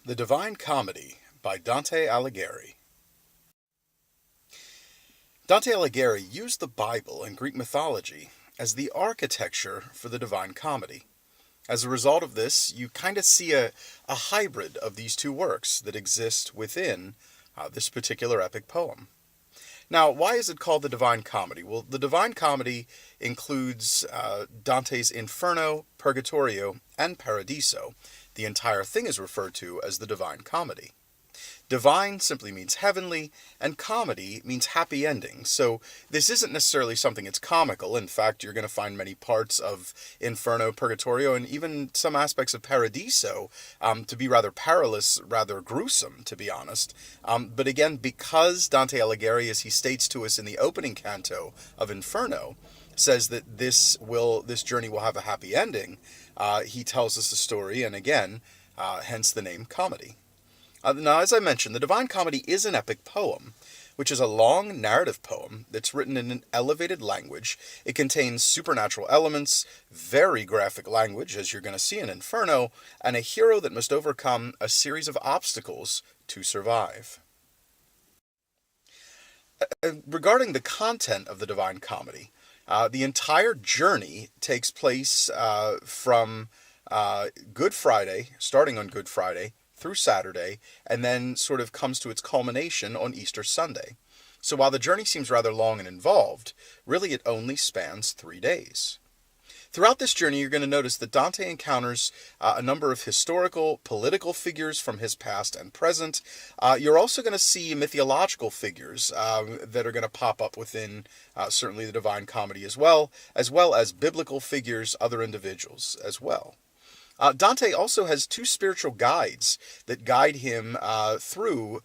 The Divine Comedy by Dante Alighieri. Dante Alighieri used the Bible and Greek mythology as the architecture for the Divine Comedy. As a result of this, you kind of see a hybrid of these two works that exist within this particular epic poem. Now, why is it called the Divine Comedy? Well, the Divine Comedy includes Dante's Inferno, Purgatorio, and Paradiso. The entire thing is referred to as the Divine Comedy. Divine simply means heavenly, and comedy means happy ending. So this isn't necessarily something that's comical. In fact, you're going to find many parts of Inferno, Purgatorio, and even some aspects of Paradiso to be rather perilous, rather gruesome, to be honest. But again, because Dante Alighieri, as he states to us in the opening canto of Inferno, says that this journey will have a happy ending, he tells us the story, and again, hence the name comedy. Now, as I mentioned, the Divine Comedy is an epic poem, which is a long narrative poem that's written in an elevated language. It contains supernatural elements, very graphic language, as you're going to see in Inferno, and a hero that must overcome a series of obstacles to survive. Regarding the content of the Divine Comedy, the entire journey takes place from Good Friday, starting on Good Friday, through Saturday, and then sort of comes to its culmination on Easter Sunday. So while the journey seems rather long and involved, really it only spans 3 days. Throughout this journey, you're going to notice that Dante encounters a number of historical, political figures from his past and present. You're also going to see mythological figures that are going to pop up within certainly the Divine Comedy as well as biblical figures, other individuals as well. Dante also has 2 spiritual guides that guide him through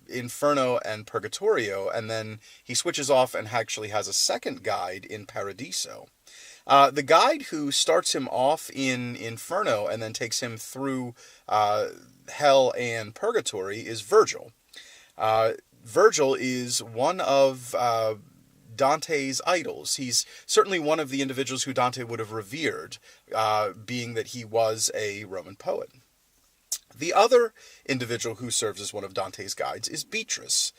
Inferno and Purgatorio, and then he switches off and actually has a second guide in Paradiso. The guide who starts him off in Inferno and then takes him through Hell and Purgatory is Virgil. Virgil is one of Dante's idols. He's certainly one of the individuals who Dante would have revered, being that he was a Roman poet. The other individual who serves as one of Dante's guides is Beatrice.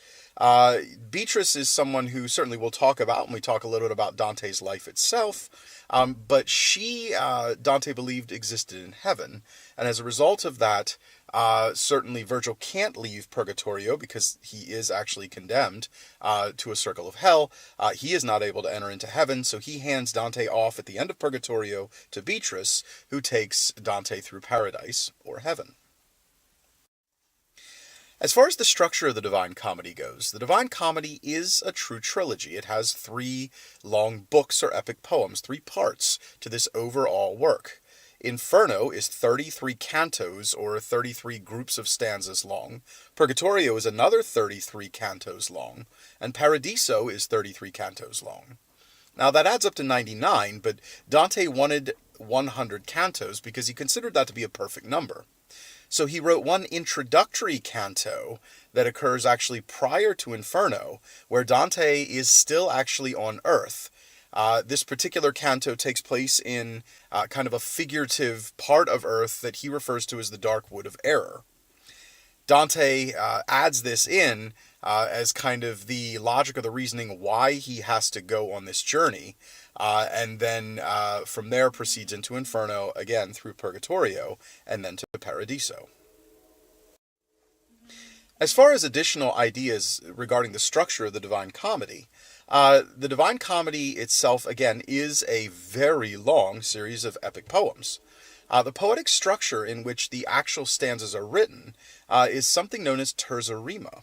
Beatrice is someone who certainly we'll talk about when we talk a little bit about Dante's life itself, but she, Dante believed, existed in heaven, and as a result of that, certainly Virgil can't leave Purgatorio because he is actually condemned to a circle of hell. He is not able to enter into heaven, so he hands Dante off at the end of Purgatorio to Beatrice, who takes Dante through paradise, or heaven. As far as the structure of the Divine Comedy goes, the Divine Comedy is a true trilogy. It has 3 long books or epic poems, 3 parts to this overall work. Inferno is 33 cantos, or 33 groups of stanzas long. Purgatorio is another 33 cantos long. And Paradiso is 33 cantos long. Now that adds up to 99, but Dante wanted 100 cantos because he considered that to be a perfect number. So he wrote one introductory canto that occurs actually prior to Inferno, where Dante is still actually on Earth. This particular canto takes place in kind of a figurative part of Earth that he refers to as the Dark Wood of Error. Dante adds this in as kind of the logic or the reasoning why he has to go on this journey, and then from there proceeds into Inferno, again through Purgatorio, and then to Paradiso. As far as additional ideas regarding the structure of the Divine Comedy, the Divine Comedy itself, again, is a very long series of epic poems. The poetic structure in which the actual stanzas are written is something known as terza rima.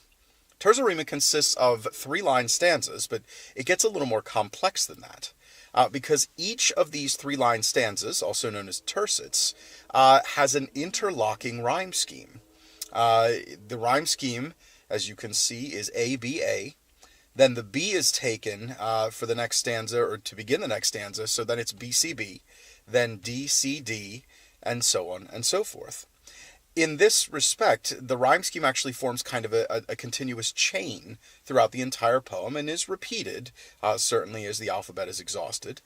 Terza rima consists of 3-line stanzas, but it gets a little more complex than that. Because each of these 3-line stanzas, also known as tercets, has an interlocking rhyme scheme. The rhyme scheme, as you can see, is A, B, A. Then the B is taken for the next stanza, or to begin the next stanza, so then it's B, C, B, then D, C, D, and so on and so forth. In this respect, the rhyme scheme actually forms kind of a continuous chain throughout the entire poem and is repeated, certainly as the alphabet is exhausted.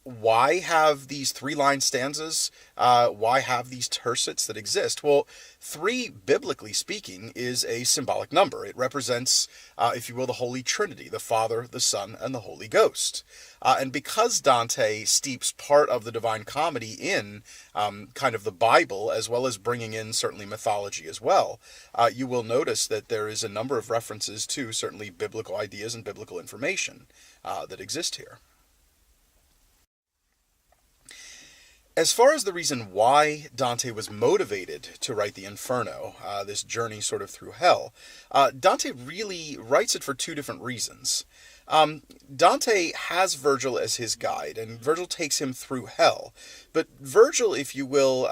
why have these three-line stanzas? Why have these tercets that exist? Well, three, biblically speaking, is a symbolic number. It represents, if you will, the Holy Trinity, the Father, the Son, and the Holy Ghost. And because Dante steeps part of the Divine Comedy in kind of the Bible, as well as bringing in certainly mythology as well, you will notice that there is a number of references to certainly biblical ideas and biblical information that exist here. As far as the reason why Dante was motivated to write the Inferno, this journey sort of through hell, Dante really writes it for two different reasons. Dante has Virgil as his guide, and Virgil takes him through hell. But Virgil, if you will,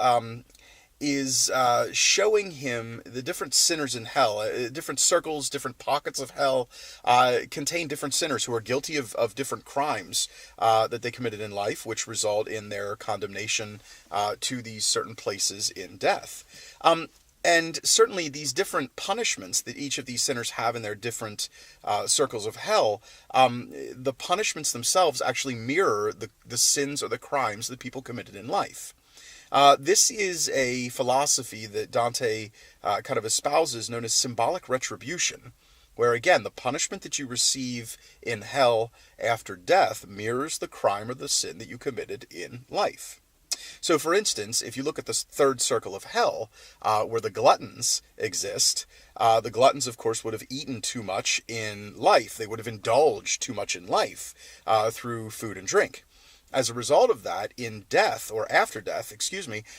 is showing him the different sinners in hell. Different circles, different pockets of hell contain different sinners who are guilty of different crimes that they committed in life, which result in their condemnation to these certain places in death. And certainly these different punishments that each of these sinners have in their different circles of hell, the punishments themselves actually mirror the sins or the crimes that people committed in life. This is a philosophy that Dante kind of espouses known as symbolic retribution, where again, the punishment that you receive in hell after death mirrors the crime or the sin that you committed in life. So, for instance, if you look at the third circle of hell, where the gluttons exist, the gluttons, of course, would have eaten too much in life. They would have indulged too much in life through food and drink. As a result of that, in death, or after death,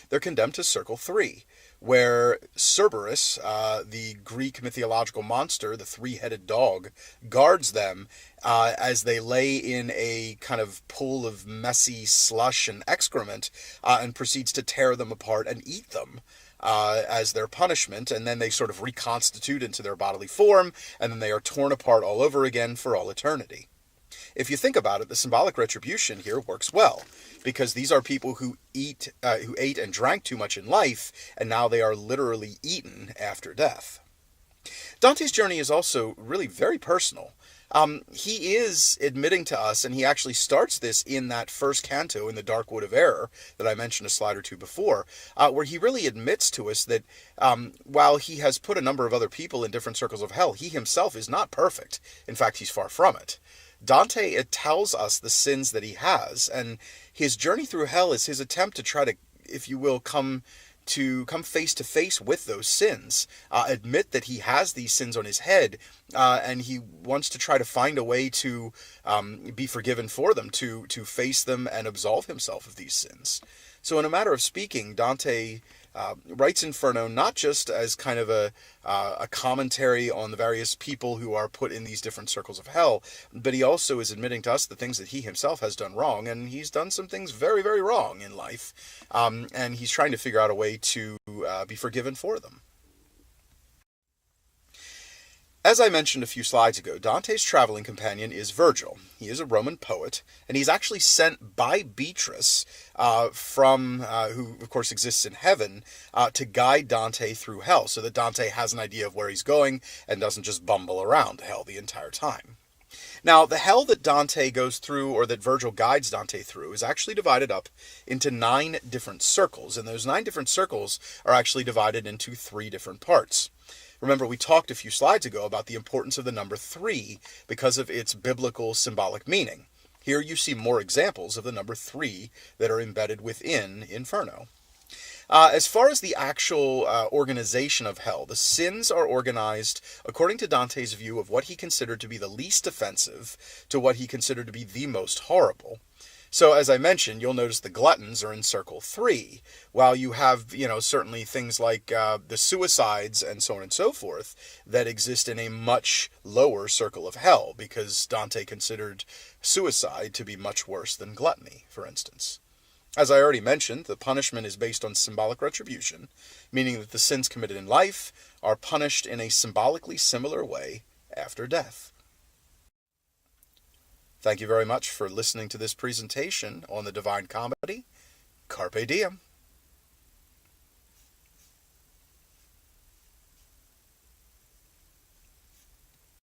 they're condemned to circle 3, where Cerberus, the Greek mythological monster, the three-headed dog, guards them as they lay in a kind of pool of messy slush and excrement, and proceeds to tear them apart and eat them as their punishment, and then they sort of reconstitute into their bodily form, and then they are torn apart all over again for all eternity. If you think about it, the symbolic retribution here works well, because these are people who ate and drank too much in life, and now they are literally eaten after death. Dante's journey is also really very personal. He is admitting to us, and he actually starts this in that first canto in the Dark Wood of Error that I mentioned a slide or two before, where he really admits to us that while he has put a number of other people in different circles of hell, he himself is not perfect. In fact, he's far from it. Dante tells us the sins that he has, and his journey through hell is his attempt to try to, if you will, come face to face with those sins, admit that he has these sins on his head, and he wants to try to find a way to be forgiven for them, to face them and absolve himself of these sins. So in a matter of speaking, Dante writes Inferno not just as kind of a commentary on the various people who are put in these different circles of hell, but he also is admitting to us the things that he himself has done wrong, and he's done some things very, very wrong in life, and he's trying to figure out a way to be forgiven for them. As I mentioned a few slides ago, Dante's traveling companion is Virgil. He is a Roman poet, and he's actually sent by Beatrice, who of course exists in heaven, to guide Dante through hell, so that Dante has an idea of where he's going and doesn't just bumble around hell the entire time. Now, the hell that Dante goes through, or that Virgil guides Dante through, is actually divided up into 9 different circles, and those 9 different circles are actually divided into 3 different parts. Remember, we talked a few slides ago about the importance of the number 3 because of its biblical symbolic meaning. Here you see more examples of the number 3 that are embedded within Inferno. As far as the actual organization of hell, the sins are organized according to Dante's view of what he considered to be the least offensive to what he considered to be the most horrible. So, as I mentioned, you'll notice the gluttons are in circle 3, while you have, certainly things like the suicides and so on and so forth that exist in a much lower circle of hell, because Dante considered suicide to be much worse than gluttony, for instance. As I already mentioned, the punishment is based on symbolic retribution, meaning that the sins committed in life are punished in a symbolically similar way after death. Thank you very much for listening to this presentation on the Divine Comedy. Carpe diem.